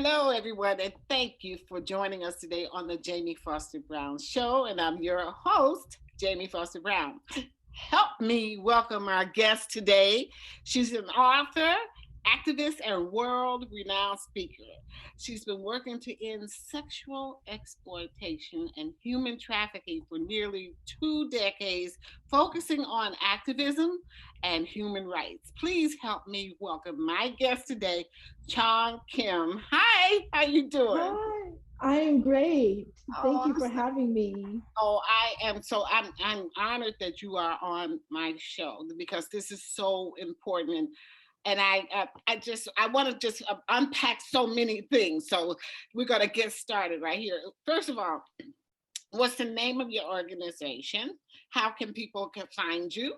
Hello, everyone, and thank you for joining us today on the Jamie Foster Brown Show. And I'm your host, Jamie Foster Brown. Help me welcome our guest today. She's an author, activist, and world renowned speaker. She's been working to end sexual exploitation and human trafficking for nearly 2 decades, focusing on activism and human rights. Please help me welcome my guest today, Chong Kim. Hi, how you doing? Hi, I am great. Thank Oh, you for having me. I'm honored that you are on my show because this is so important, and I want to just unpack so many things. So we're gonna get started right here. First of all, what's the name of your organization? How can people can find you?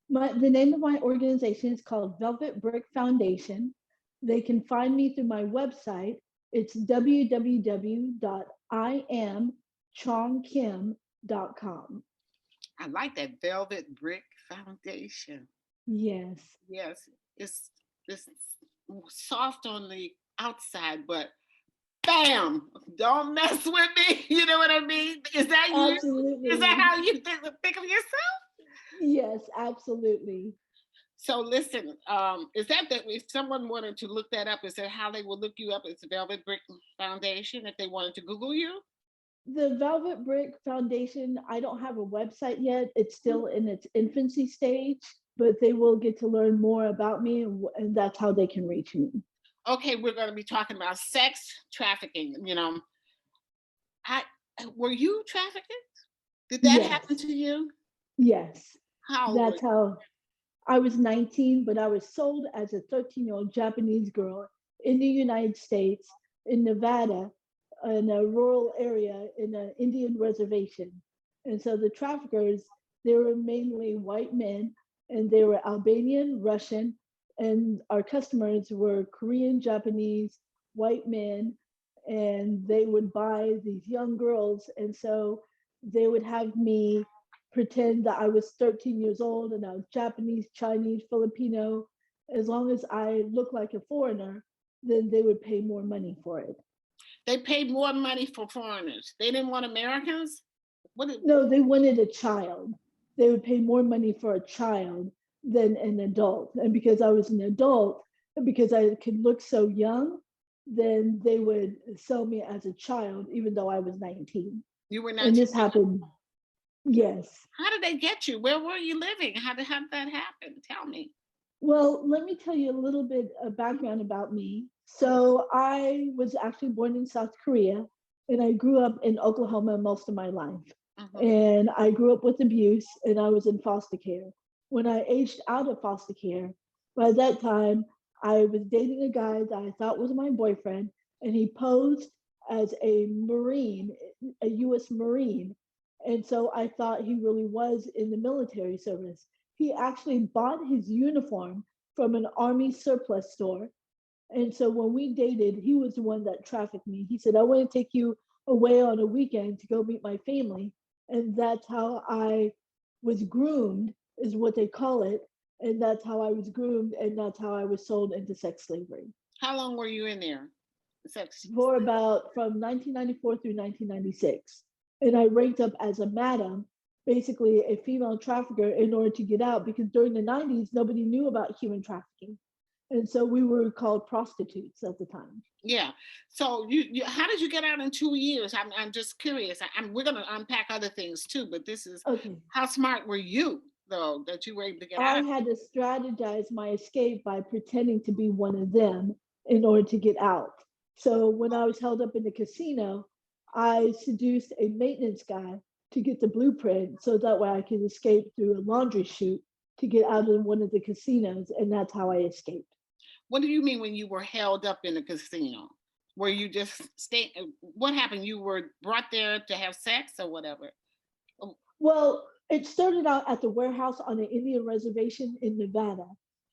The name of my organization is called Velvet Brick Foundation. They can find me through my website. It's www.iamchongkim.com. I like that Velvet Brick Foundation. Yes, Yes, it's soft on the outside, but bam, don't mess with me. You know what I mean? Is that you? Is that absolutely. how you think of yourself? Yes, absolutely. So listen, is that if someone wanted to look that up, is that how they will look you up? It's the Velvet Brick Foundation if they wanted to Google you? The Velvet Brick Foundation, I don't have a website yet. It's still in its infancy stage, but they will get to learn more about me, and that's how they can reach me. Okay, we're going to be talking about sex trafficking. I were you trafficked? Did that happen Yes, to you? yes. How old were That's you? how I was 19, but I was sold as a 13-year-old Japanese girl in the United States, in Nevada, in a rural area in an Indian reservation. And so the traffickers, they were mainly white men, and they were Albanian, Russian, and our customers were Korean, Japanese, white men, and they would buy these young girls. And so they would have me pretend that I was 13 years old and I was Japanese, Chinese, Filipino. As long as I looked like a foreigner, then they would pay more money for it. They paid more money for foreigners. They didn't want Americans. What? No, they wanted a child. They would pay more money for a child than an adult. And because I was an adult, and because I could look so young, then they would sell me as a child, even though I was 19. You were And 19. this happened, yes. How did they get you? Where were you living? How did that happen? Tell me. Well, let me tell you a little bit of background about me. So, I was actually born in South Korea and I grew up in Oklahoma most of my life. Hmm. And I grew up with abuse and I was in foster care. When I aged out of foster care, by that time, I was dating a guy that I thought was my boyfriend, and he posed as a Marine, a US Marine. And so I thought he really was in the military service. He actually bought his uniform from an army surplus store. And so when we dated, he was the one that trafficked me. He said, I want to take you away on a weekend to go meet my family. And that's how I was groomed, is what they call it. And that's how I was groomed. And that's how I was sold into sex slavery How long were you in there? Sex. for about from 1994 through 1996. And I ranked up as a madam, basically a female trafficker, in order to get out because during the 90s, nobody knew about human trafficking. And so we were called prostitutes at the time. Yeah. So how did you get out in 2 years? I'm just curious. We're going to unpack other things too, but this is Okay. how smart were you though that you were able to get I out? had to strategize my escape by pretending to be one of them in order to get out. So when I was held up in the casino, I seduced a maintenance guy to get the blueprint so that way I could escape through a laundry chute to get out of one of the casinos. And that's how I escaped. What do you mean when you were held up in a casino? Were you just stay? What happened? You were brought there to have sex or whatever? Oh, Well, it started out at the warehouse on an Indian reservation in Nevada,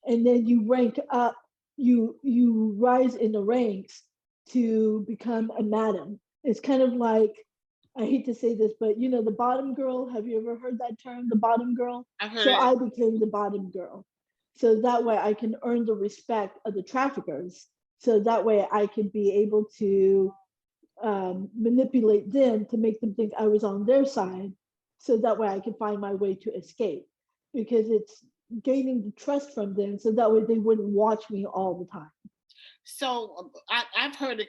and then you rank up. You rise in the ranks to become a madam. It's kind of like, I hate to say this, but the bottom girl. Have you ever heard that term, the bottom girl? I've heard So it. I became the bottom girl, so that way I can earn the respect of the traffickers. so that way I could be able to manipulate them to make them think I was on their side, so that way I could find my way to escape, because it's gaining the trust from them so that way they wouldn't watch me all the time. So I've heard it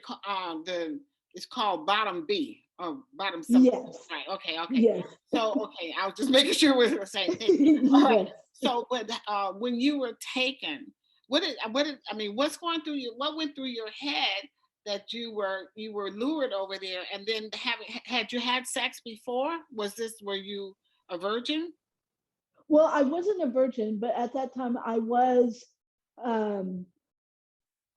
it's called bottom B or bottom something. Yes, Right. Okay. Okay. yes, So okay, I was just making sure we're the same thing. All right. yes. So, but when you were taken, I mean, what's going through what went through your head that you were lured over there, and then had you had sex before? Were you a virgin? Well, I wasn't a virgin, but at that time I was, um,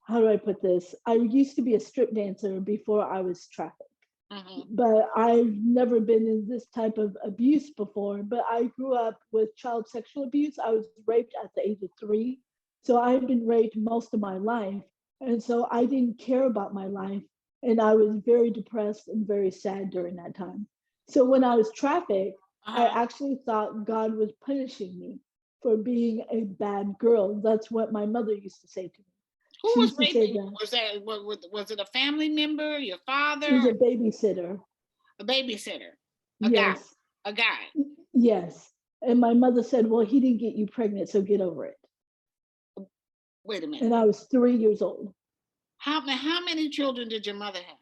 how do I put this? I used to be a strip dancer before I was trafficked. Mm-hmm. But I've never been in this type of abuse before. But I grew up with child sexual abuse. I was raped at the age of 3. So I've been raped most of my life. And so I didn't care about my life. And I was very depressed and very sad during that time. So when I was trafficked, I Uh-huh. actually thought God was punishing me for being a bad girl. That's what my mother used to say to me. Who She was used to say raping you? that Was it a family member, your it was father, a babysitter. a babysitter, a guy, Yes. a guy? Yes. And my mother said, well, he didn't get you pregnant, so get over it. Wait a minute. And I was 3 years old. How many children did your mother have?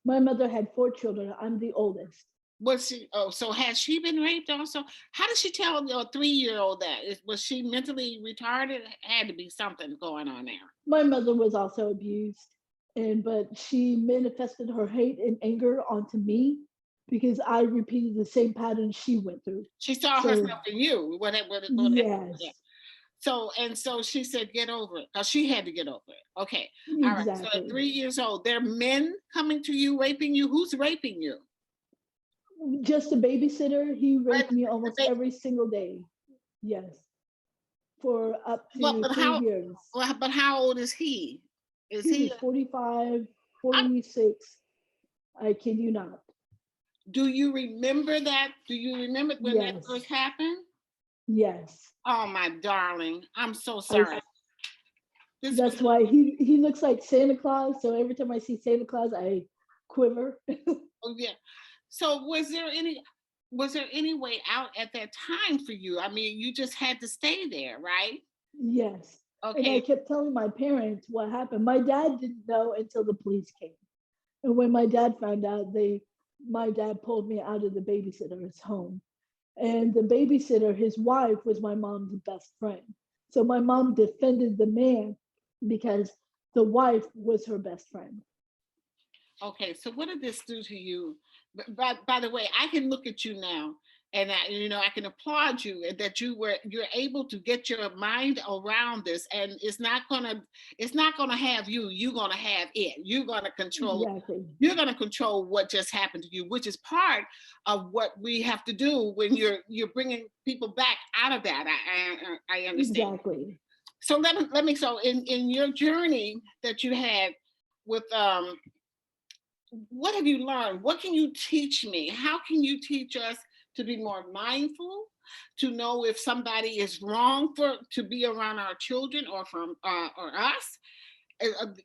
My mother had 4 children. I'm the oldest. Was she? Oh, so has she been raped also? How did she tell your 3-year-old that? Was she mentally retarded? Had to be something going on there. My mother was also abused, but she manifested her hate and anger onto me because I repeated the same pattern she went through. She saw So herself in you. Yeah. yes, So she said, get over it, because she had to get over it. Okay. All right. So at exactly. 3 years old, there are men coming to you, raping you. Who's raping you? Just a babysitter. He Right. raped me almost every single day. Yes, for up Well, to 3 years. but how old is he? Is He he? was 45, I- 46. I kid you not. Do you remember that? Do you remember when that Yes, first happened? yes. Oh, my darling, I'm so I. sorry. This was That's why he looks like Santa Claus. So every time I see Santa Claus, I quiver. Oh yeah. So was there any way out at that time for you? I mean, you just had to stay there, right? Yes. And I Okay. kept telling my parents what happened. My dad didn't know until the police came. And when my dad found out, my dad pulled me out of the babysitter's home. And the babysitter, his wife, was my mom's best friend. So my mom defended the man because the wife was her best friend. Okay, so what did this do to you? By the way, I can look at you now, and I can applaud you that you're able to get your mind around this, and it's not gonna have you. You're gonna have it. Exactly. You're gonna control what just happened to you, which is part of what we have to do when you're bringing people back out of that. I understand. Exactly. So let me so in your journey that you had with what have you learned? What can you teach me? How can you teach us to be more mindful, to know if somebody is wrong for to be around our children or us?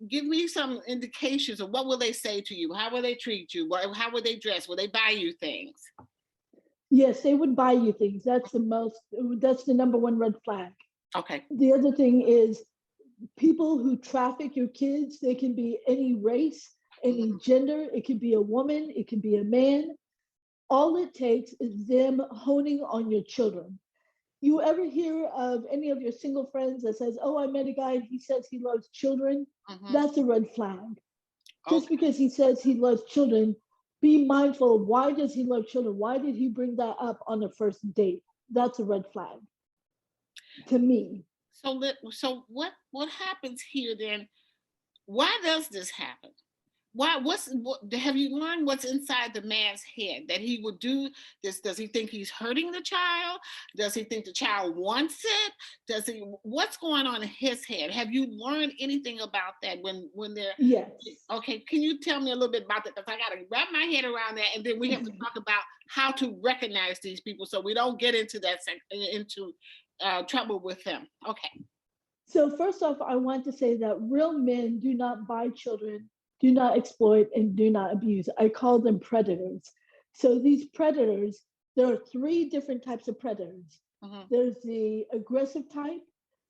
Give me some indications of what will they say to you? How will they treat you? How will they dress? Will they buy you things? Yes, they would buy you things. That's the number one red flag. Okay. The other thing is people who traffic your kids, they can be any race, any Mhm. gender. It could be a woman, it could be a man. All it takes is them honing on your children. You ever hear of any of your single friends that says, oh, I met a guy, he says he loves children? Mhm. That's a red flag. Just Okay. because he says he loves children, be mindful of why does he love children? Why did he bring that up on the first date? That's a red flag to me. So what happens here then? Why does this happen? What have you learned what's inside the man's head that he would do this? Does he think he's hurting the child? Does he think the child wants it? What's going on in his head? Have you learned anything about that when they're Yes. okay? Can you tell me a little bit about that? Because I got to wrap my head around that, and then we have to talk about how to recognize these people so we don't get into into trouble with them. Okay. So first off, I want to say that real men do not buy children, do not exploit, and do not abuse. I call them predators. So these predators, there are three different types of predators. Mm-hmm. There's the aggressive type.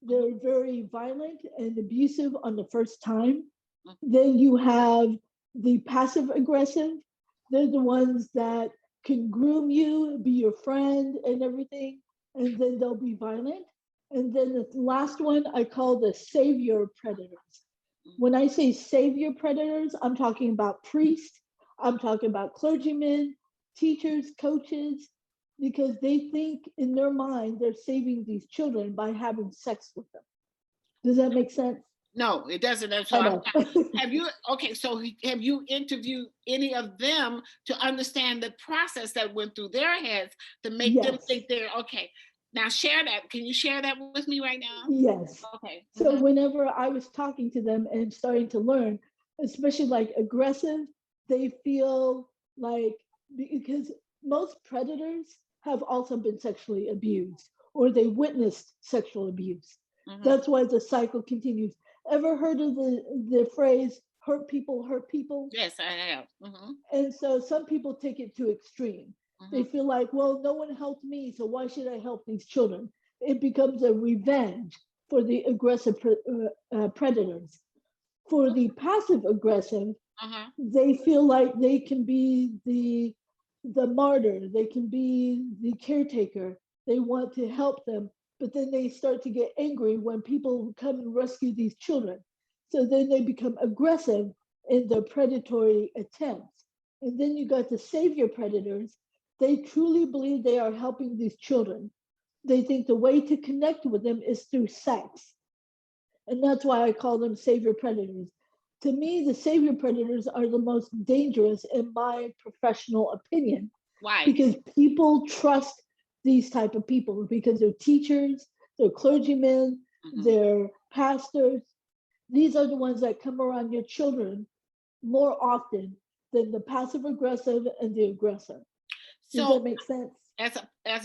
They're very violent and abusive on the first time. Then you have the passive aggressive. They're the ones that can groom you, be your friend, and everything. And then they'll be violent. And then the last one I call the savior predators. When I say savior predators, I'm talking about priests, I'm talking about clergymen, teachers, coaches, because they think in their mind they're saving these children by having sex with them. Does that make sense? No, it doesn't. So I know. have you, okay, so have you interviewed any of them to understand the process that went through their heads to make them Yes. think they're okay? Now share that. Can you share that with me right now? Yes. Okay. So whenever I was talking to them and starting to learn, especially like aggressive, they feel like, because most predators have also been sexually abused or they witnessed sexual abuse. Mm-hmm. That's why the cycle continues. Ever heard of the phrase hurt people hurt people? Yes, I have. Mm-hmm. And so some people take it to extreme. They Mm-hmm. feel like, well, no one helped me, so why should I help these children? It becomes a revenge for the aggressive predators. For the passive aggressive, Uh-huh. they feel like they can be the martyr, they can be the caretaker. They want to help them, but then they start to get angry when people come and rescue these children. So then they become aggressive in their predatory attempts. And then you got the savior predators. They truly believe they are helping these children. They think the way to connect with them is through sex. And that's why I call them savior predators. To me, the savior predators are the most dangerous in my professional opinion. Why? Because people trust these type of people because they're teachers, they're clergymen, they're pastors. These are the ones that come around your children more often than the passive aggressive and the aggressor. Does So that make sense? as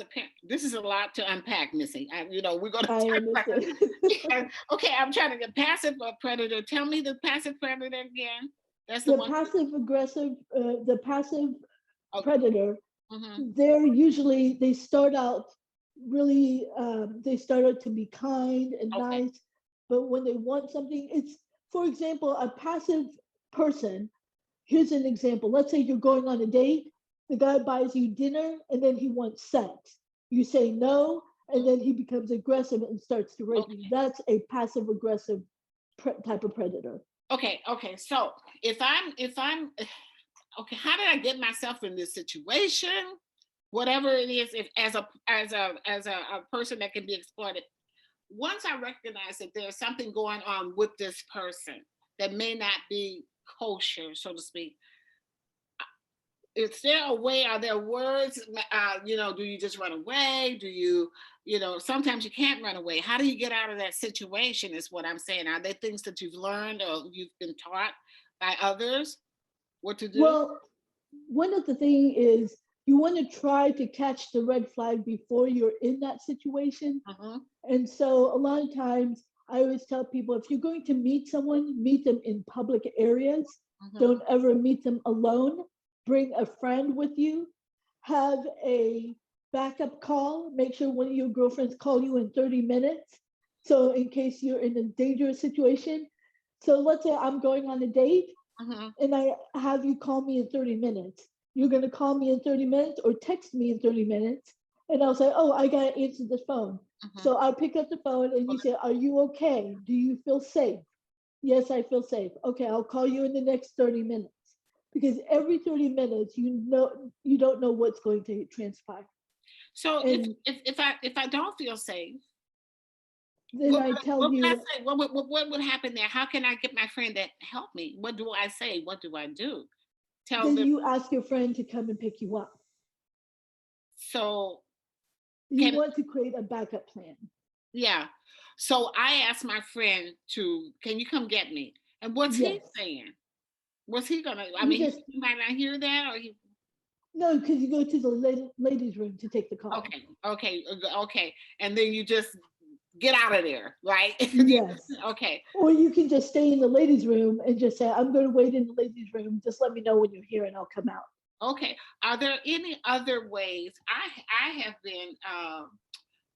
a parent, this is a lot to unpack, Missy. We're going to I talk about understand. it. Okay, I'm trying to get passive predator. Tell me the passive predator again. That's the The one. passive aggressive, the passive Oh, predator, mm-hmm. they're usually, they start out really, they start out to be kind and Okay. nice, but when they want something, it's, for example, a passive person. Here's an example. Let's say you're going on a date, the guy buys you dinner and then he wants sex. You say no, and then he becomes aggressive and starts to rape you. Okay. That's a passive aggressive type of predator. Okay. So if I'm okay, how did I get myself in this situation? Whatever it is, if as a person that can be exploited, once I recognize that there's something going on with this person that may not be kosher, so to speak, is there a way? Are there words? Do you just run away? Do you, sometimes you can't run away. How do you get out of that situation? Is what I'm saying. Are there things that you've learned or you've been taught by others what to do? Well, one of the things is you want to try to catch the red flag before you're in that situation. Uh-huh. And so a lot of times I always tell people if you're going to meet someone, meet them in public areas. Uh-huh. Don't ever meet them alone. Bring a friend with you. Have a backup call. Make sure one of your girlfriends call you in 30 minutes. So in case you're in a dangerous situation. So let's say I'm going on a date Uh-huh. and I have you call me in 30 minutes. You're going to call me in 30 minutes or text me in 30 minutes. And I'll say, oh, I got to answer this phone. Uh-huh. So I pick up the phone and you say, are you okay? Do you feel safe? Yes, I feel safe. Okay, I'll call you in the next 30 minutes. Because every 30 minutes, you don't know what's going to transpire. So And if I don't feel safe, then I tell what would I you, say? What would happen there? How can I get my friend to help me? What do I say? What do I do? Tell then them. you ask your friend to come and pick you up. So You can want to create a backup plan. yeah. So I asked my friend can you come get me? And what's he Yes. saying? What's he gonna? I You mean, just, he might not hear that, or he. no, because you go to the ladies' room to take the call. Okay. And then you just get out of there, right? Yes. Okay. Or you can just stay in the ladies' room and just say, I'm going to wait in the ladies' room. Just let me know when you're here and I'll come out. Okay. Are there any other ways? I have been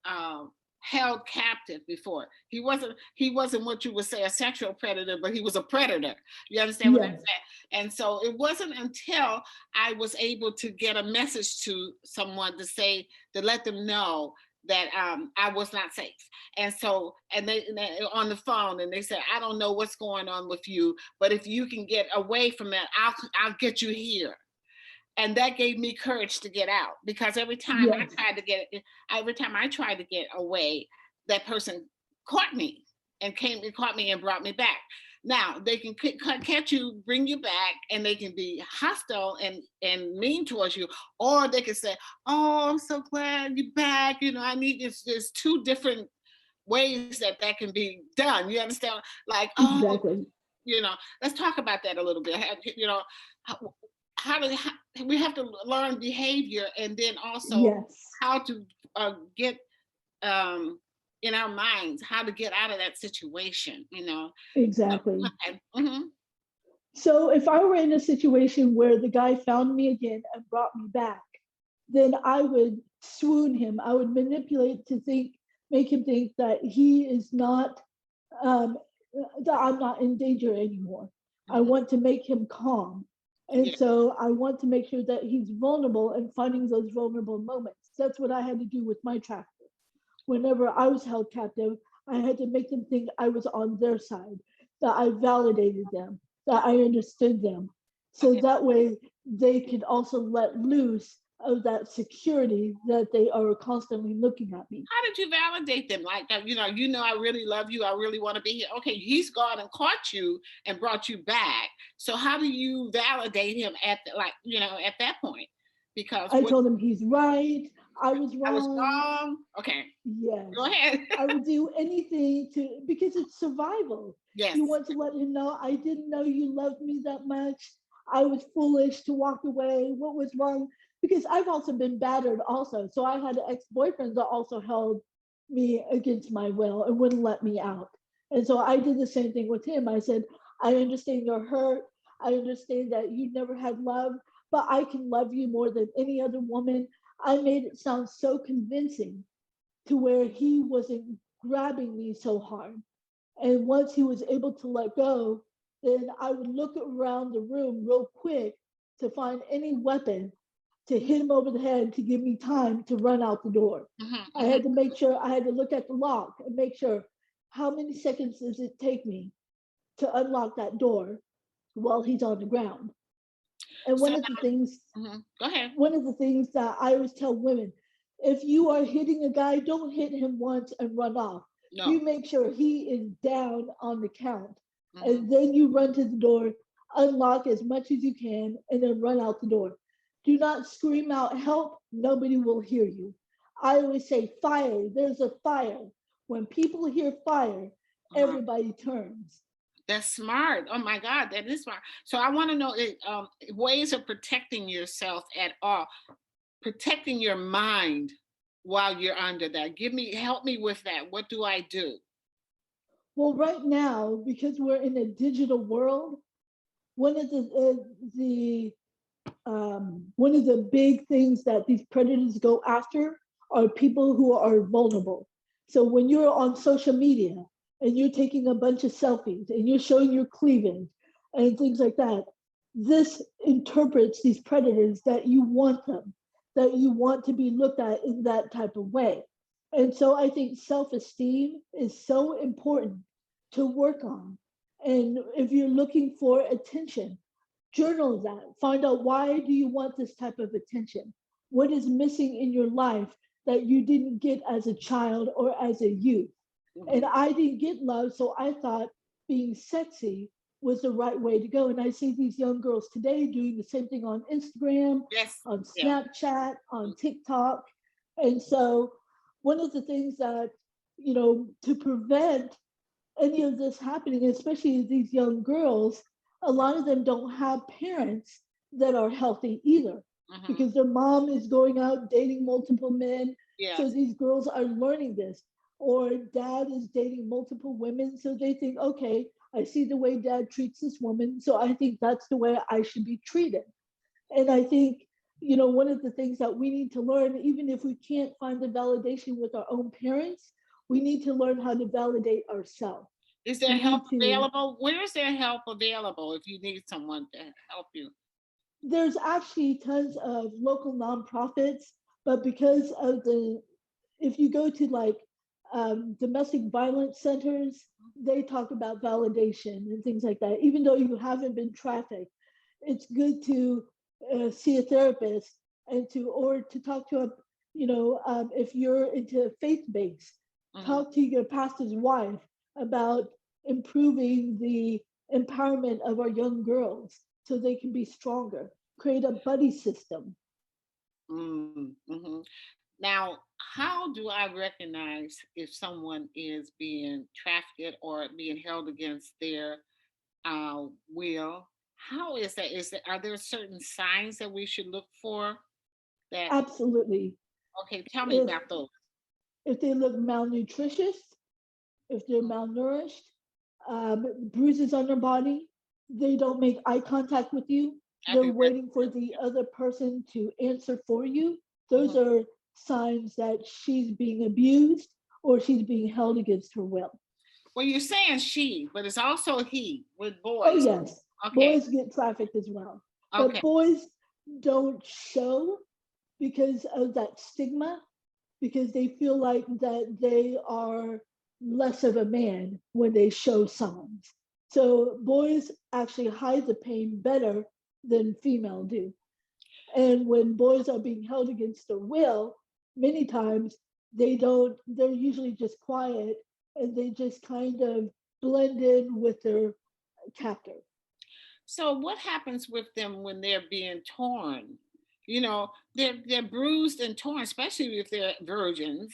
um, held captive before. He wasn't what you would say a sexual predator, but he was a predator. You understand what I'm Yes. saying? And so it wasn't until I was able to get a message to someone to let them know that I was not safe. And so and they on the phone and they said, I don't know what's going on with you, but if you can get away from that, I'll get you here. And that gave me courage to get out, because Yes. every time I tried to get away, that person caught me and caught me and brought me back. Now they can catch you, bring you back, and they can be hostile and mean towards you, or they can say, oh, I'm so glad you're back, I need this. There's two different ways that can be done, you understand? Like, oh, Exactly. you know let's talk about that a little bit. How, how we have to learn behavior, and then also Yes. how to get um in our minds how to get out of that situation. Exactly. Okay. Hmm. So if I were in a situation where the guy found me again and brought me back, then I would swoon him. I would manipulate to think, make him think that he is not, um, that I'm not in danger anymore. I Hmm. want to make him calm. And Yeah. so I want to make sure that he's vulnerable and finding those vulnerable moments. That's what I had to do with my trafficker. Whenever I was held captive, I had to make them think I was on their side, that I validated them, that I understood them. So Okay. that way they could also let loose of that security that they are constantly looking at me. How did you validate them? Like, I really love you. I really want to be here. Okay, he's gone and caught you and brought you back. So how do you validate him at that point? Because I what told him he's right, I was I was wrong. wrong. Okay, go Yes. ahead. I would do anything to, because it's survival. Yes. You want to let him know, I didn't know you loved me that much. I was foolish to walk away. What was wrong? Because I've also been battered also. So I had ex-boyfriends that also held me against my will and wouldn't let me out. And so I did the same thing with him. I said, I understand you're hurt. I understand that you never had love, but I can love you more than any other woman. I made it sound so convincing to where he wasn't grabbing me so hard. And once he was able to let go, then I would look around the room real quick to find any weapon to hit him over the head to give me time to run out the door. Hmm. I Hmm. had to make sure, I had to look at the lock and make sure how many seconds does it take me to unlock that door while he's on the ground. And So, go ahead. one of the things that I always tell women, if you are hitting a guy, don't hit him once and run off. No. You make sure he is down on the count. Hmm. And then you run to the door, unlock as much as you can, and then run out the door. Do not scream out help. Nobody will hear you. I always say fire. There's a fire. When people hear fire, Uh-huh. everybody turns. That's smart. Oh my God, that is smart. So I want to know ways of protecting yourself at all, protecting your mind while you're under that. Help me with that. What do I do? Well, right now, because we're in a digital world, one of one of the big things that these predators go after are people who are vulnerable. So when you're on social media and you're taking a bunch of selfies and you're showing your cleavage and things like that, this interprets these predators that you want them, that you want to be looked at in that type of way. And so I think self-esteem is so important to work on. And if you're looking for attention, journal that. Find out, why do you want this type of attention? What is missing in your life that you didn't get as a child or as a youth? And Mhm. I didn't get love, so I thought being sexy was the right way to go. And I see these young girls today doing the same thing on Instagram, Yes. on Yeah. Snapchat, on TikTok. And so one of the things that, to prevent any of this happening, especially these young girls, a lot of them don't have parents that are healthy either, Hmm. because their mom is going out dating multiple men. So Yes. these girls are learning this. or dad is dating multiple women. So they think, okay, I see the way dad treats this woman. So I think that's the way I should be treated. And I think, one of the things that we need to learn, even if we can't find the validation with our own parents, we need to learn how to validate ourselves. Is there We help need to, available? Where is there help available if you need someone to help you? there's actually tons of local nonprofits, but because of if you go to like domestic violence centers, they talk about validation and things like that. Even though you haven't been trafficked, it's good to see a therapist and to talk to a, if you're into faith based, Mhm. talk to your pastor's wife about improving the empowerment of our young girls so they can be stronger. Create a buddy system. Mm-hmm. Now, how do I recognize if someone is being trafficked or being held against their will? How is that? Are there certain signs that we should look for? That Absolutely. okay? Tell me If about those. if they look malnutritious, if they're malnourished, bruises on their body, they don't make eye contact with you, I they're think that's waiting for the other person to answer for you. Those mhm. are signs that she's being abused or she's being held against her will. Well, you're saying she, but it's also he with Oh, boys. yes, Okay, boys get trafficked as well, but okay. boys don't show because of that stigma, because they feel like that they are less of a man when they show signs. So boys actually hide the pain better than female do. And when boys are being held against their will, many times they're usually just quiet and they just kind of blend in with their captor. So what happens with them when they're being torn? They're bruised and torn, especially if they're virgins.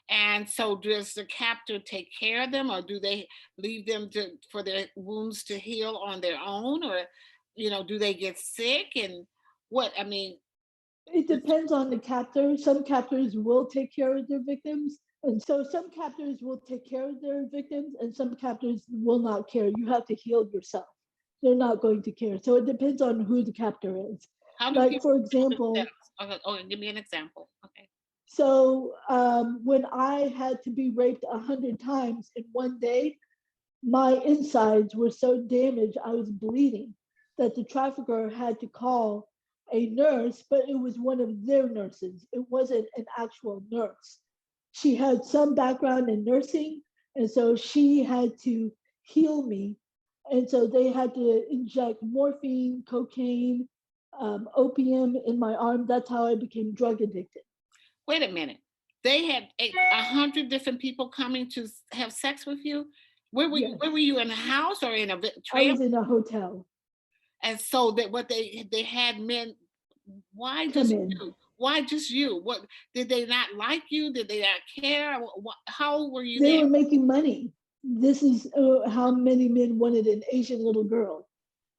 And so does the captor take care of them, or do they leave them for their wounds to heal on their own, or do they get sick? And what I mean, It depends on the captor. Some captors will take care of their victims. And so some captors will take care of their victims and some captors will not care. You have to heal yourself. They're not going to care. So it depends on who the captor is. how do Like, people for heal example, themselves? Okay, oh, give me an example. Okay. so when I had to be raped 100 times in one day, my insides were so damaged, I was bleeding, that the trafficker had to call a nurse, but it was one of their nurses. It wasn't an actual nurse. She had some background in nursing, and so she had to heal me. And so they had to inject morphine, cocaine, opium in my arm. That's how I became drug addicted. Wait a minute. They had 100 different people coming to have sex with you. Where were Yes, you in a house or in a I trailer? was in a hotel. And so that what they had men. Why Come just in. you? Why just you? What did they not like you? Did they not care? How were you They there? were making money. This is how many men wanted an Asian little girl.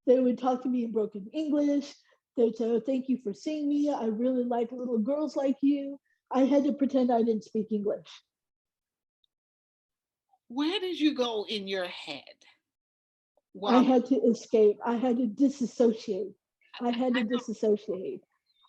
They would talk to me in broken English. They'd say, oh, thank you for seeing me. I really like little girls like you. I had to pretend I didn't speak English. Where did you go in your head? I Well, had to escape. I had to disassociate. I had to disassociate.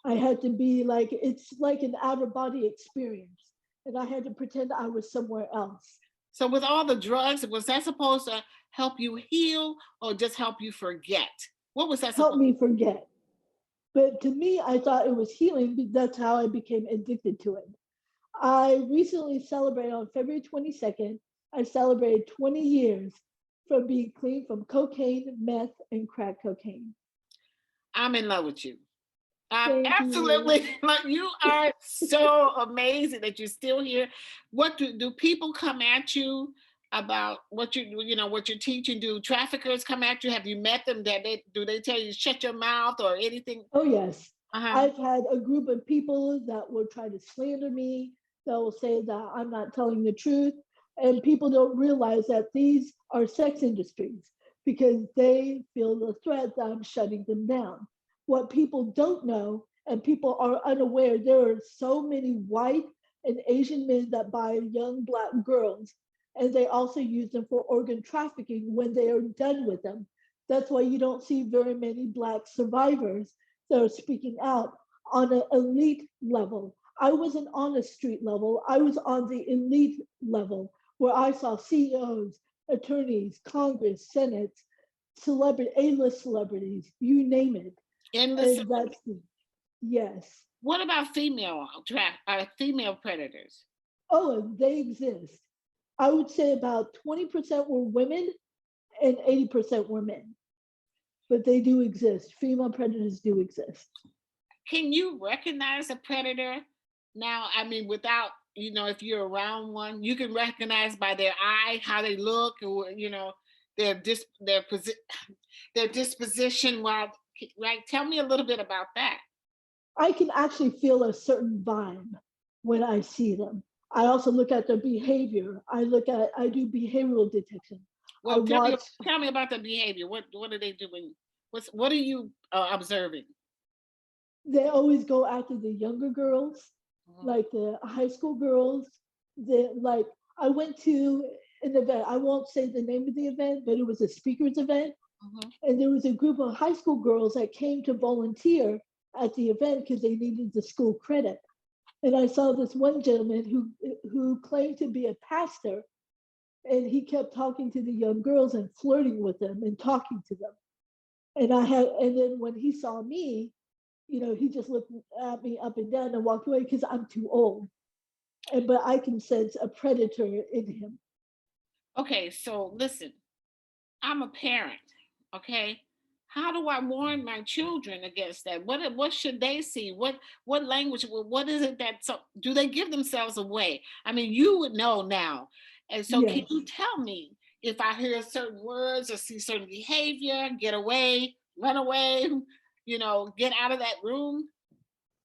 I had to be like, it's like an out of body experience. And I had to pretend I was somewhere else. so with all the drugs, was that supposed to help you heal or just help you forget? What was that Help supposed? me forget. But to me, I thought it was healing. That's how I became addicted to it. I recently celebrated on February 22nd. I celebrated 20 years from being clean from cocaine, meth, and crack cocaine. I'm in love with you. I'm Thank absolutely you. like you are so amazing that you're still here. What do people come at you about what you're teaching? Do traffickers come at you? Have you met them? That do they tell you shut your mouth or anything? Oh, yes. Uh-huh. I've had a group of people that will try to slander me, that will say that I'm not telling the truth. And people don't realize that these are sex industries because they feel the threat that I'm shutting them down. What people don't know and people are unaware, there are so many white and Asian men that buy young Black girls. And they also use them for organ trafficking when they are done with them. That's why you don't see very many Black survivors that are speaking out on an elite level. I wasn't on a street level, I was on the elite level where I saw CEOs, attorneys, Congress, Senate, celebrity, A-list celebrities, you name it. In the And that's yes. what about female predators? Oh, they exist. I would say about 20% were women and 80% were men, but they do exist. Female predators do exist. Can you recognize a predator now? I mean, without, if you're around one, you can recognize by their eye how they look, or their disposition. While right, tell me a little bit about that. I can actually feel a certain vibe when I see them. I also look at their behavior. I do behavioral detection. I Well, watch, tell me about the behavior. What are they doing? What are you observing? they always go after the younger girls, Mhm. like the high school girls. Like I went to an event. I won't say the name of the event, but it was a speakers event, Mhm. and there was a group of high school girls that came to volunteer at the event because they needed the school credit. And I saw this one gentleman who claimed to be a pastor, and he kept talking to the young girls and flirting with them and talking to them. And then when he saw me, he just looked at me up and down and walked away because I'm too old. But I can sense a predator in him. Okay, so listen, I'm a parent. Okay, how do I warn my children against that? What should they see? What language? What is it that? So do they give themselves away? I mean, you would know now. And so, can Yes. you tell me if I hear certain words or see certain behavior, get away, run away, get out of that room?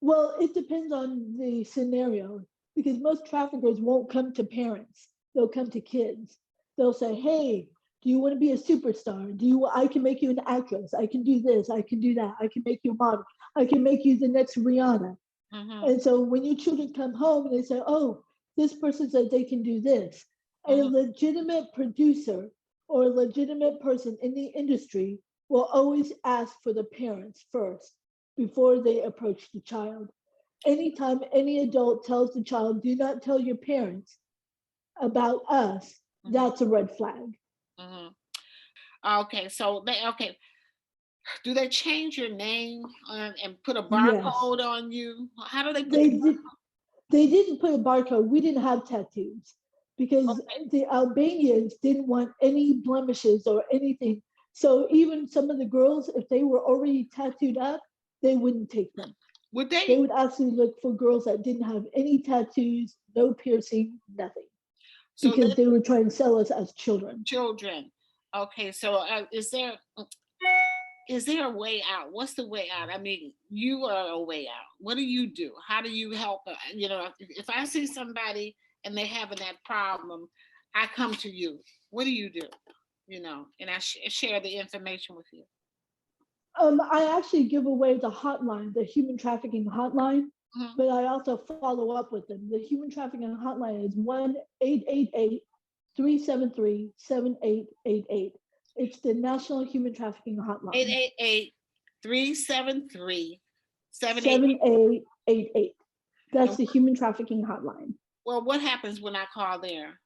Well, it depends on the scenario because most traffickers won't come to parents. They'll come to kids. They'll say, "Hey, do you want to be a superstar? I can make you an actress. I can do this. I can do that. I can make you a model. I can make you the next Rihanna." Mm-hmm, And so when your children come home and they say, "Oh, this person said they can do this," a mm-hmm. legitimate producer or a legitimate person in the industry will always ask for the parents first before they approach the child. Anytime any adult tells the child, "Do not tell your parents about us," Mm-hmm. that's a red flag. Mm-hmm. Okay, so do they change your name and put a Yes, barcode on you? How do they put the they did. They didn't put a barcode. We didn't have tattoos because okay? the Albanians didn't want any blemishes or anything. So even some of the girls, if they were already tattooed up, they wouldn't take them. Would They they? would actually look for girls that didn't have any tattoos, no piercing, nothing, So because they they were trying to sell us as children. children. Okay, so is there a way out? What's the way out? I mean, you are a way out. What do you do? How do you help? If I see somebody and they're having that problem, I come to you. What do you do? And I share the information with you. I actually give away the hotline, the human trafficking hotline, Mhm. but I also follow up with them. The human trafficking hotline is 1-888-373-7888. It's the National Human Trafficking Eight Hotline, eight eight 373 7888. 7888. That's And the human trafficking hotline. well, what happens when I call there?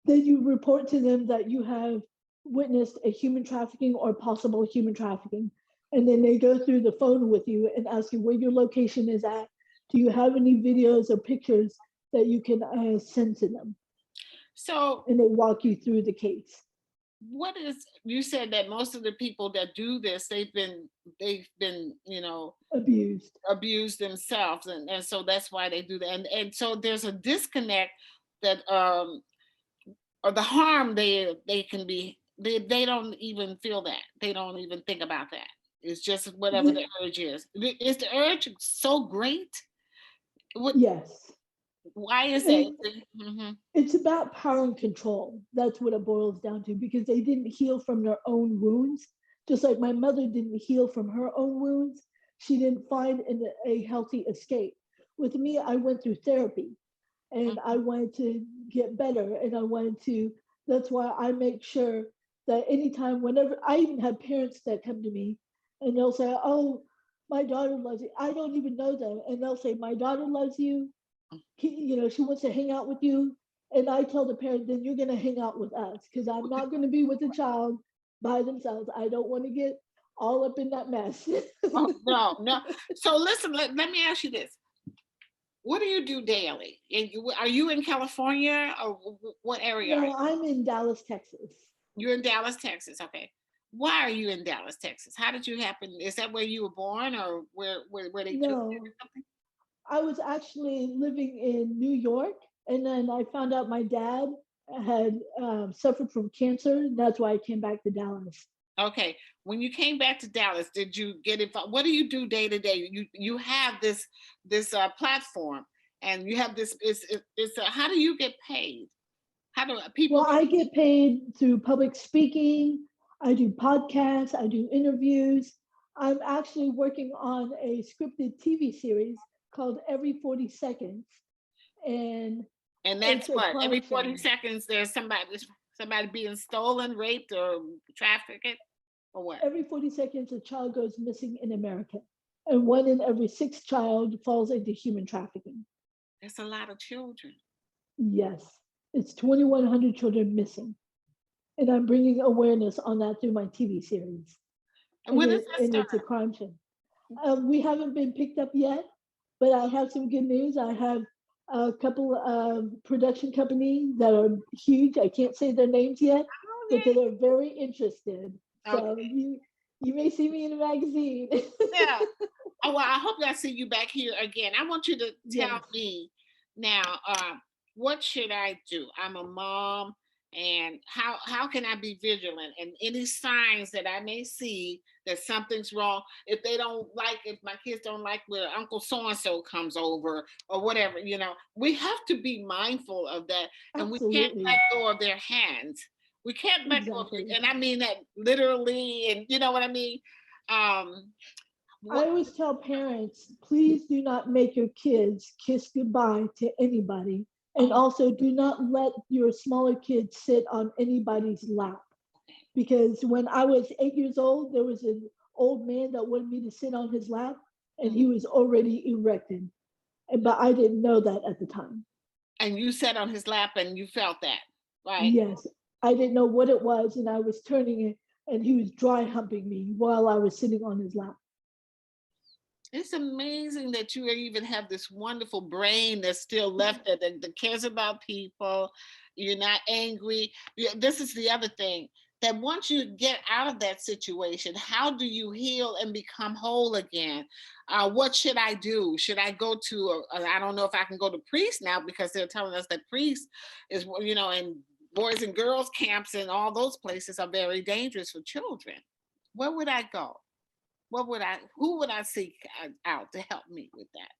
Then you report to them that you have witnessed a human trafficking or possible human trafficking. And then they go through the phone with you and ask you where your location is at. Do you have any videos or pictures that you can send to them? So And they walk you through the case. what is you said that most of the people that do this, they've been Abused. abused themselves, and so that's why they do that, and so there's a disconnect that or the harm they can be, they don't even feel that, they don't even think about that. It's just whatever the urge is the urge so great? What, Yes. why is that? And Mm-hmm. it's about power and control. That's what it boils down to because they didn't heal from their own wounds. Just like my mother didn't heal from her own wounds, she didn't find a healthy escape. With me, I went through therapy. and I Mhm. wanted to get better, and I wanted to. That's why I make sure that anytime, whenever I even have parents that come to me, and they'll say, "Oh, my daughter loves you." I don't even know them, and they'll say, "My daughter loves you. She wants to hang out with you." And I tell the parent, "Then you're going to hang out with us, because I'm not going to be with the child by themselves. I don't want to get all up in that mess." Oh, no, no. So listen, let me ask you this. What do you do daily? Are you in California or what area are you? No, I'm in Dallas, Texas. You're in Dallas, Texas. Okay. Why are you in Dallas, Texas? How did you happen? Is that where you were born or where they took you No, or something? I was actually living in New York, and then I found out my dad had suffered from cancer. And that's why I came back to Dallas. Okay. When you came back to Dallas, did you get involved? What do you do day to day? You have this platform, and you have this. It's how do you get paid? How do Well, people? I get paid through public speaking. I do podcasts. I do interviews. I'm actually working on a scripted TV series called Every 40 Seconds, and And that's it's a what crime every 40 show. seconds there's somebody being stolen, raped, or trafficked, or what? Every 40 seconds, a child goes missing in America, and one in every six child falls into human trafficking. That's a lot of children. Yes, it's 2,100 children missing, and I'm bringing awareness on that through my TV series, And and when does it that and start? it's a crime show. We haven't been picked up yet, but I have some good news. I have a couple of production companies that are huge. I can't say their names yet, Oh but they are very interested. yeah. So Okay. you may see me in a magazine. Yeah. Oh well, I hope I see you back here again. I want you to tell Yes, me now, what should I do? I'm a mom, and how can I be vigilant? And any signs that I may see that something's wrong, if my kids don't like where Uncle so and so comes over or whatever, we have to be mindful of that, and we can't let absolutely, go of their hands. We can't let go of exactly. and I mean that literally, and you know what I mean. Um, I what always tell parents, please do not make your kids kiss goodbye to anybody. And Oh, also, do not let your smaller kids sit on anybody's lap. Because when I was 8 years old, there was an old man that wanted me to sit on his lap, and mhm. he was already erected. But I didn't know that at the time. And you sat on his lap and you felt that, right? Yes, I didn't know what it was, and I was turning it, and he was dry humping me while I was sitting on his lap. It's amazing that you even have this wonderful brain that's still left that cares about people. You're not angry. Yeah, this is the other thing that once you get out of that situation, how do you heal and become whole again? What should I do? Should I go to, I don't know if I can go to priest now because they're telling us that priest is, and boys and girls camps and all those places are very dangerous for children. Where would I go? Who would I seek out to help me with that?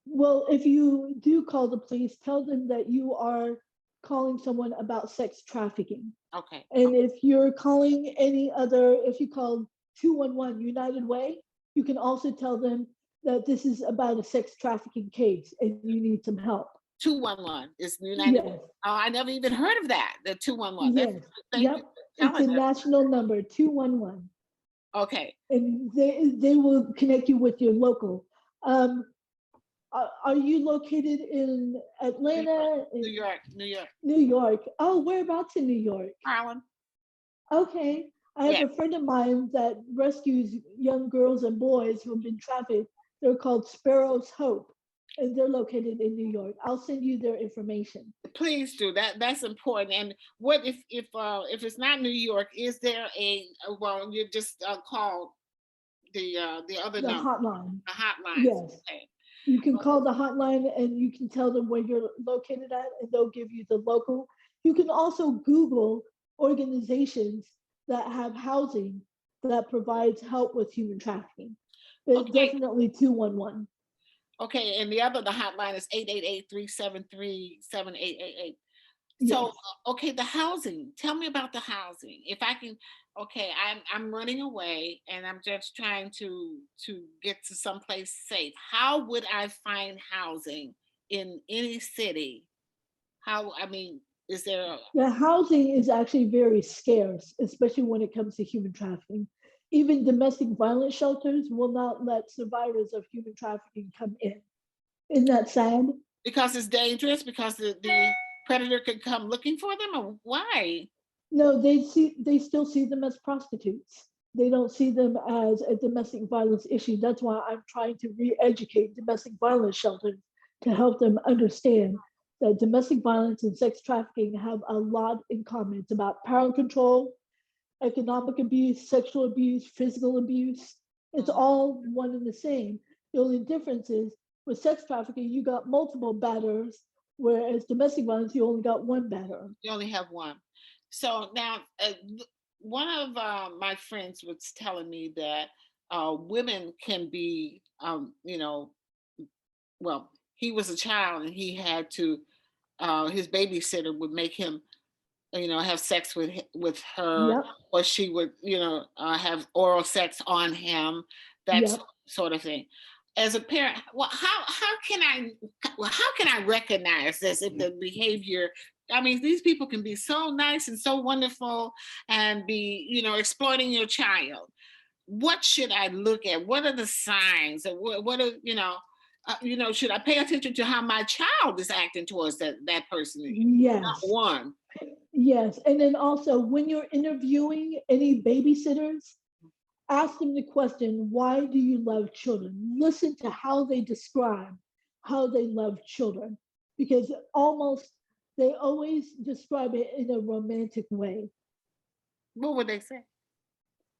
Well, if you do call the police, tell them that you are calling someone about sex trafficking. Okay. And if you're calling if you call 211 United Way, you can also tell them that this is about a sex trafficking case and you need some help. 211 is United. Yes, Oh, I never even heard of that. The 211. That's yes, thank you yep. for It's telling a us. national number, 211, Okay. and they will connect you with your local. Um, are you located in New York, Atlanta, New in York, New York, New York? Oh, whereabouts in New York? Harlem. Okay. I have Yeah. a friend of mine that rescues young girls and boys who have been trafficked. They're called Sparrow's Hope, and they're located in New York. I'll send you their information. Please do that. That's important. And what if it's not New York? Is there well? You just call the other The number, hotline. the hotlines. Yes. Okay. You can call the hotline and you can tell them where you're located at, and they'll give you the local. You can also Google organizations that have housing that provides help with human trafficking. But Okay. definitely 211. Okay, and the hotline is 888-373-7888. So, Yes. okay, the housing. Tell me about the housing. If I can, okay, I'm running away and I'm just trying to get to someplace safe. How would I find housing in any city? How, I mean, is there a, The housing is actually very scarce, especially when it comes to human trafficking. Even domestic violence shelters will not let survivors of human trafficking come in. Isn't that sad? because it's dangerous, because the predator could come looking for them, or why? No, they still see them as prostitutes. They don't see them as a domestic violence issue. That's why I'm trying to re-educate domestic violence shelters to help them understand that domestic violence and sex trafficking have a lot in common. It's about power and control, economic abuse, sexual abuse, physical abuse. It's Mhm. all one and the same. The only difference is with sex trafficking, you got multiple batterers, whereas domestic violence, you only got one batterer. You only have one. So now, one of my friends was telling me that women can be, well, he was a child and he had to, his babysitter would make him, have sex with her, Yep, or she would, have oral sex on him, that yep. sort of thing. As a parent, well, how can I recognize this if the behavior? I mean, these people can be so nice and so wonderful, and be, exploiting your child. What should I look at? What are the signs? What are, should I pay attention to how my child is acting towards that person? Yes, One. yes. And then also, when you're interviewing any babysitters, ask them the question, why do you love children? Listen to how they describe how they love children, because they always describe it in a romantic way. What would they say?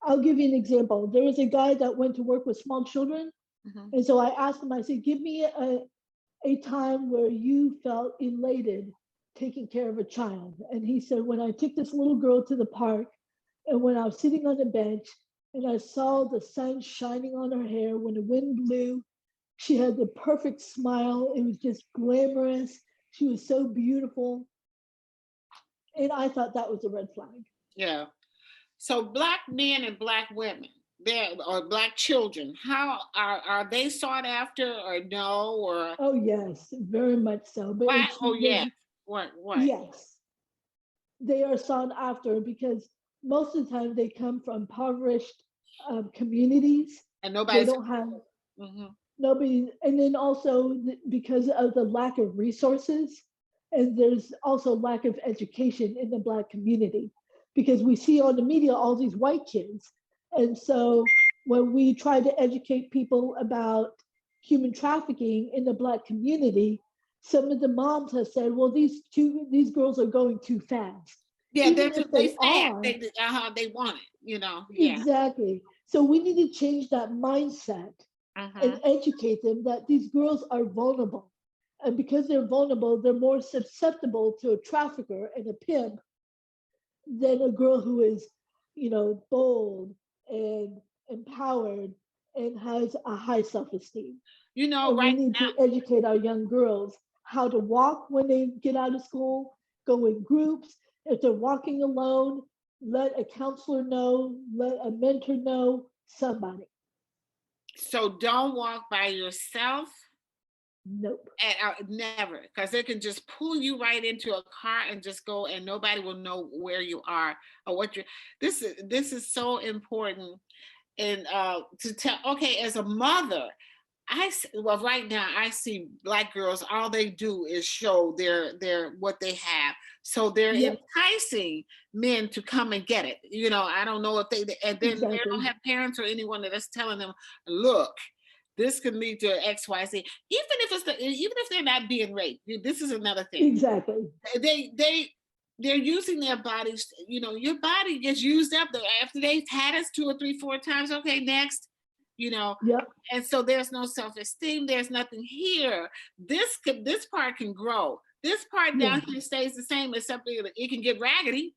I'll give you an example. There was a guy that went to work with small children. Mhm. And so I asked him, I said, give me a time where you felt elated taking care of a child. And he said, when I took this little girl to the park and when I was sitting on the bench and I saw the sun shining on her hair when the wind blew, she had the perfect smile. It was just glamorous. She was so beautiful. And I thought that was a red flag. Yeah. So black men and black women, there, or black children, how are they sought after, or no, or Oh, yes, very much so. But why? it's Oh yes. there's What? yes, they are sought after because most of the time they come from impoverished communities. And They nobody's. don't have Hmm. nobody, and then also because of the lack of resources, and there's also lack of education in the Black community because we see on the media all these white kids, and so when we try to educate people about human trafficking in the Black community, some of the moms have said, well, these girls are going too fast, Yeah, even if they they fast. are. They want it. Yeah. Exactly. So we need to change that mindset and Uh-huh. educate them that these girls are vulnerable. And because they're vulnerable, they're more susceptible to a trafficker and a pimp than a girl who is, bold and empowered and has a high self-esteem. And we Right need now. to educate our young girls how to walk when they get out of school, go in groups. If they're walking alone, let a counselor know, let a mentor know, somebody. So don't walk by yourself. Nope. Never, because they can just pull you right into a car and just go, and nobody will know where you are or what you're. This is so important, and to tell. Okay, as a mother, well, right now I see black girls. All they do is show their what they have, so they're Yep. enticing men to come and get it. I don't know if and then they don't Exactly. have parents or anyone that's telling them, look, this could lead to XYZ. Even if they're not being raped, this is another thing. Exactly. They're using their bodies. Your body gets used up after they've had us 2 or 3, 4 times. Okay, next. You know, Yep. and so there's no self-esteem. There's nothing here. This part can grow. This part Yeah. down here stays the same, except it can get raggedy.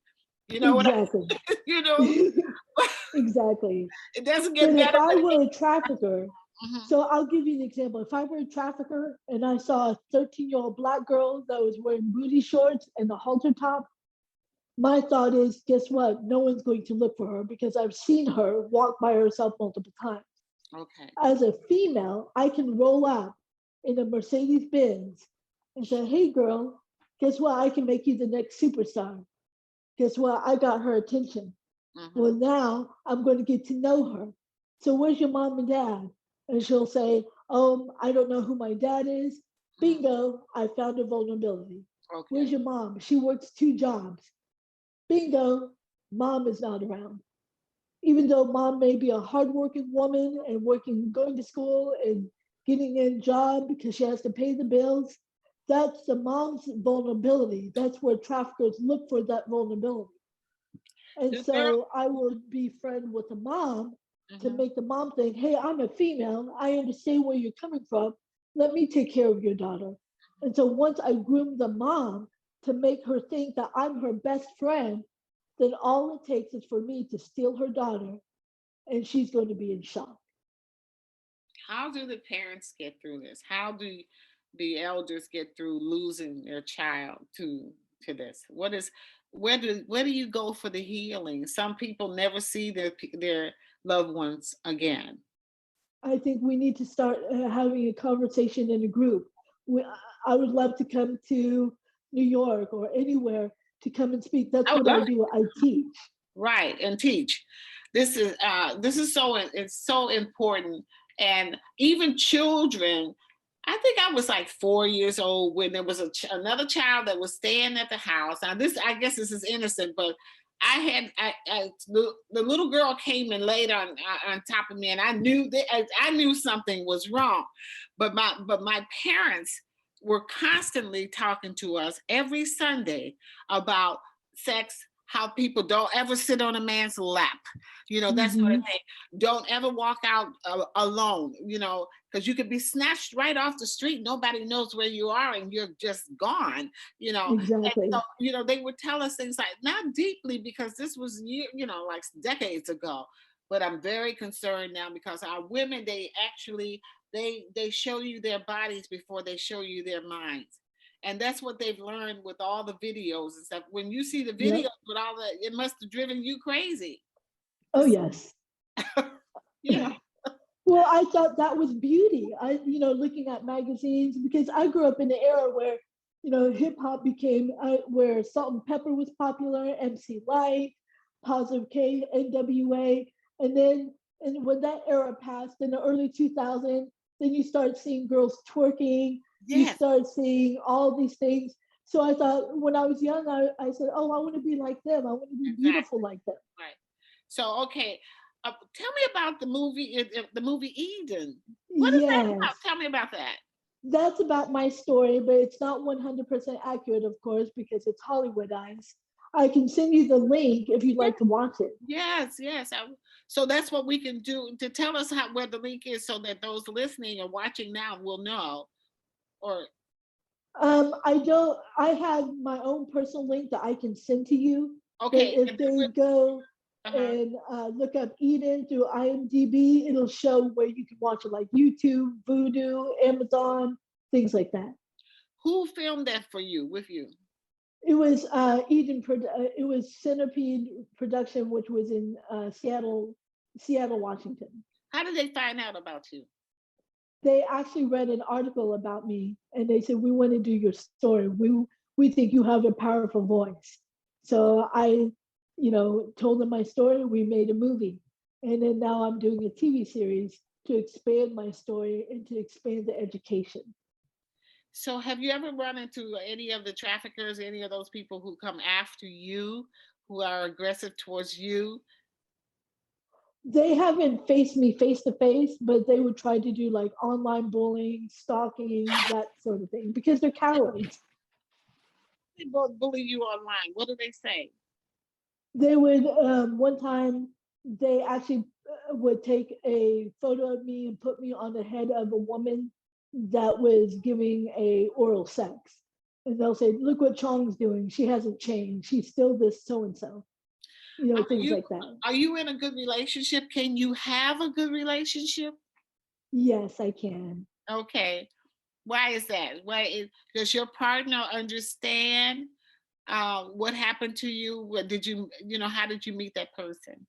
You know what? Exactly. You know, Exactly. it doesn't But get if better. I But were a trafficker, mhm. so I'll give you an example. If I were a trafficker and I saw a 13-year-old black girl that was wearing booty shorts and a halter top, my thought is, guess what? No one's going to look for her because I've seen her walk by herself multiple times. Okay. As a female, I can roll up in a Mercedes Benz and said, "Hey, girl, guess what? I can make you the next superstar. Guess what? I got her attention. Well, Mm-hmm. now I'm going to get to know her. So where's your mom and dad?" And she'll say, I don't know who my dad is. Mm-hmm. Bingo, I found a vulnerability. Where's Okay. your mom? She works 2 jobs. Bingo, mom is not around. Even though mom may be a hardworking woman and working, going to school and getting a job because she has to pay the bills, that's the mom's vulnerability. That's where traffickers look for that vulnerability. And The girl. so I will be friend with the mom to Mm-hmm. make the mom think, hey, I'm a female. I understand where you're coming from. Let me take care of your daughter. And so once I groom the mom to make her think that I'm her best friend, then all it takes is for me to steal her daughter and she's going to be in shock. How do the parents get through this? How do the elders get through losing their child to this? What is where do you go for the healing? Some people never see their loved ones again. I think we need to start having a conversation in a group. We, I would love to come to New York or anywhere to come and speak. That's I would what love I it. do. I teach. Right, and teach. This is so it's so important, and even children. I think I was like 4 years old when there was another child that was staying at the house. Now this, I guess, this is innocent, but the little girl came and laid on top of me, and I knew something was wrong, but my parents were constantly talking to us every Sunday about sex, how people don't ever sit on a man's lap, that sort of Hmm. thing. Don't ever walk out alone, because you could be snatched right off the street. Nobody knows where you are, and you're just gone. And so, Exactly. they would tell us things like, not deeply, because this was like decades ago. But I'm very concerned now because our women, they actually they show you their bodies before they show you their minds. And that's what they've learned with all the videos and stuff. When you see the Yep. videos with all the, it must have driven you crazy. Oh, yes. Yeah. Well, I thought that was beauty. Looking at magazines because I grew up in the era where, hip hop became where Salt and Pepper was popular, MC Light, Positive K, NWA, and then and when that era passed in the early 2000s, then you start seeing girls twerking. You Yes. start seeing all these things. So I thought when I was young, I said, oh, I want to be like them. I want to be beautiful Exactly. like them. Right. So, okay, tell me about the movie Eden. What is that about? Yes. Tell me about that. That's about my story, but it's not 100% accurate, of course, because it's Hollywoodized. I can send you the link if you'd Yes, like to watch it. yes, yes. So that's what we can do to tell us where the link is, so that those listening or watching now will know. Or I don't. I have my own personal link that I can send to you. But okay, if and then they go uh-huh. and look up Eden through IMDb, it'll show where you can watch it, like YouTube, Vudu, Amazon, things like that. Who filmed that for you with you? It was It was Centipede Production, which was in Seattle, Washington. How did they find out about you? They actually read an article about me and they said, we want to do your story. We think you have a powerful voice. So I, told them my story. We made a movie. And then now I'm doing a TV series to expand my story and to expand the education. So, have you ever run into any of the traffickers, any of those people who come after you, who are aggressive towards you? They haven't faced me face to face, but they would try to do like online bullying, stalking, that sort of thing, because they're cowards. They both bully you online. What do they say? They would one time they actually would take a photo of me and put me on the head of a woman that was giving a oral sex, and they'll say, look what Chong's doing, she hasn't changed, she's still this so and so, Are things you like that. are you in a good relationship? Can you have a good relationship? Yes, I can. Okay. Why is that? Does your partner understand what happened to you? What did how did you meet that person?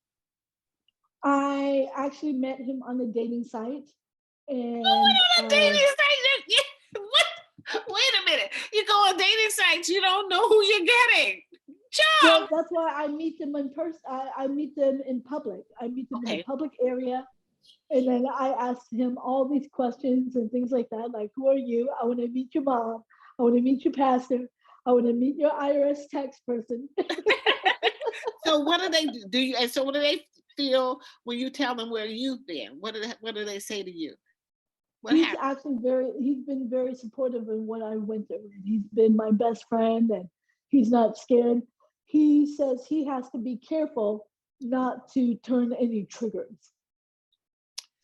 I actually met him on the dating site, Oh, and we're on a dating site. What? Wait a minute. on dating sites, you don't know who you're getting. Well, Chong. that's why I meet them in person. I meet them in public. I meet them in a Okay. public area. And then I asked him all these questions and things like that, like, who are you? I want to meet your mom. I want to meet your pastor. I want to meet your IRS tax person. So what do they do? And so what do they feel when you tell them where you've been? What do they say to you? What He's happened? actually he's been very supportive in what I went through. He's been my best friend and he's not scared. He says he has to be careful not to turn any triggers.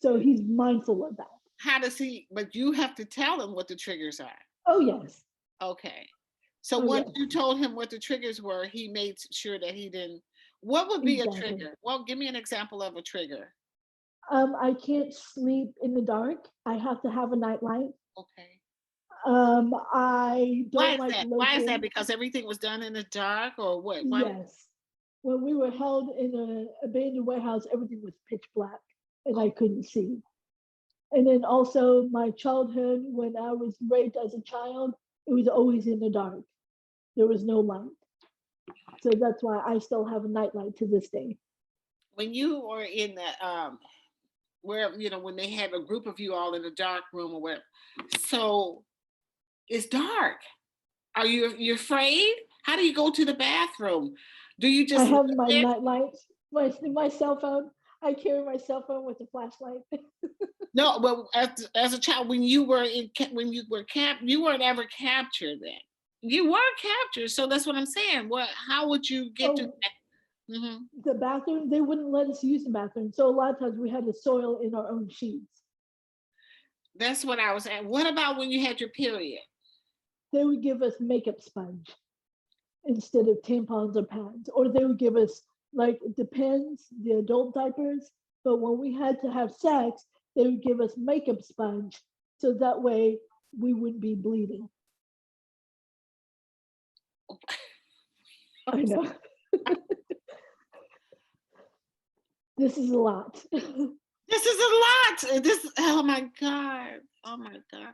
So he's mindful of that. How does he? But you have to tell him what the triggers are. Oh, yes. Okay. So Oh, once yes. you told him what the triggers were, he made sure that he didn't. What would be a Exactly. trigger? Well, give me an example of a trigger. I can't sleep in the dark. I have to have a nightlight. Okay. I Why don't is like that? Why is that? loafing. Because everything was done in the dark, or what? Why? Yes. When we were held in an abandoned warehouse, everything was pitch black and I couldn't see. And then also my childhood, when I was raped as a child, it was always in the dark. There was no light. So that's why I still have a nightlight to this day. When you were in the where when they had a group of you all in a dark room or whatever, so it's dark. Are you afraid? How do you go to the bathroom? Do you I just live have my there? nightlight, my cell phone. I carry my cell phone with a flashlight. No, but as a child, when you were you weren't ever captured then. You were captured, so that's what I'm saying. What? How would you get to Oh, that? Hmm. the bathroom, they wouldn't let us use the bathroom. So a lot of times we had to soil in our own sheets. That's what I was at. What about when you had your period? They would give us makeup sponge instead of tampons or pads, or they would give us, like, it depends, the adult diapers. But when we had to have sex, they would give us makeup sponge so that way we wouldn't be bleeding. I know. This is a lot. This is a lot. Oh my God. Oh my God.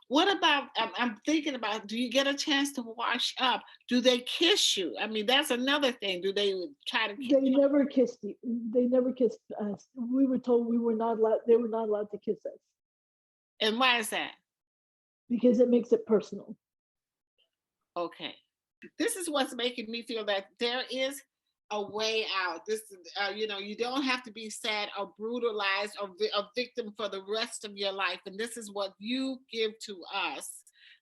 What about, I'm thinking about, do you get a chance to wash up? Do they kiss you? I mean, that's another thing. Do they try to kiss They you? never kissed you. They never kissed us. We were told we were not allowed. They were not allowed to kiss us And why is that? because it makes it personal. Okay. This is what's making me feel that there is a way out. You don't have to be sad or brutalized or a victim for the rest of your life. And this is what you give to us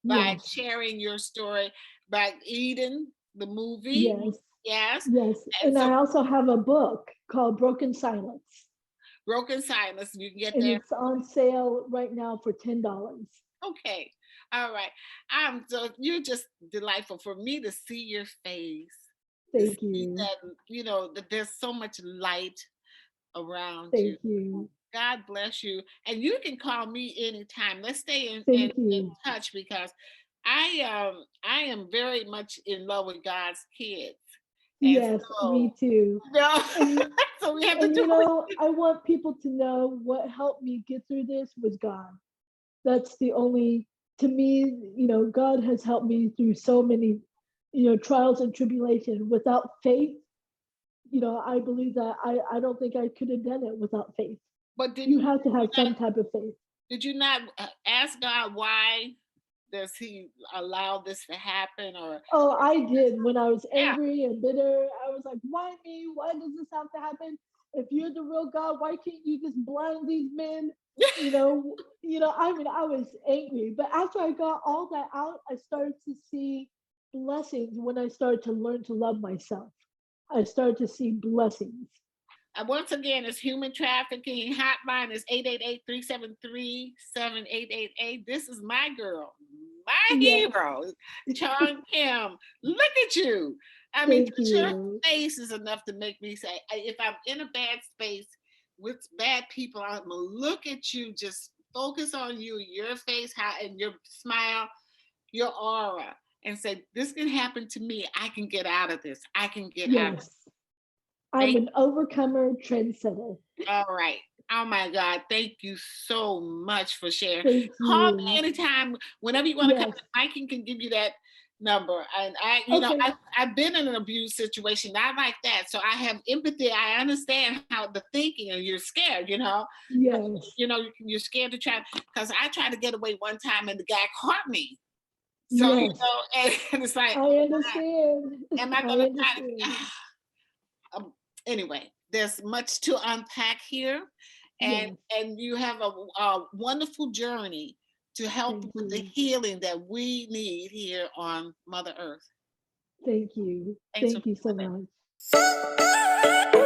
by Yes, sharing your story, by Eden, the movie. yes, Yes. yes. And And so I also have a book called Broken Silence, Broken Silence, you can get and there. it's on sale right now for $10. Okay. All right. You're just delightful for me to see your face, to Thank see you. that, that there's so much light around you. Thank you. God bless you. And you can call me anytime. Let's stay in Thank you. touch because I am very much in love with God's kids. And Yes, me so too. no, And so we have to and do it. I want people to know what helped me get through this was God. That's the only, to me, God has helped me through so many, trials and tribulation. Without faith, I believe that I don't think I could have done it without faith. But You have to have some type of faith. did you not ask God why does he allow this to happen? Or Oh, I did. When I was yeah. angry and bitter, I was like, why me? Why does this have to happen? If you're the real God, why can't you just blind these men? I mean, I was angry. But after I got all that out, I started to see blessings when I started to learn to love myself. I started to see blessings. Once again, it's human trafficking hotline is 888-373-7888. This is my girl, my Yes. hero, Chong Kim. Look at you. I mean, Thank just your you. face is enough to make me say, if I'm in a bad space with bad people, I'm gonna look at you, just focus on you, your face, and your smile, your aura, and say, this can happen to me. I can get out of this. I can get out of Yes. I'm it. an overcomer trendsetter. All right. Oh my God. Thank you so much for sharing. Thank Call me you. anytime, whenever you want to come. Yes. Mike can give you that number. And Okay. I've been in an abuse situation, not like that. So I have empathy. I understand how the thinking, and you're scared, Yes. you're scared to try, because I tried to get away one time and the guy caught me. So, Yes. and it's like, I understand. am I I going to try understand. to, anyway, there's much to unpack here. And, Yes. and you have a wonderful journey to help Thank with the you. healing that we need here on Mother Earth. Thank you. Thanks for Thank you so coming. much.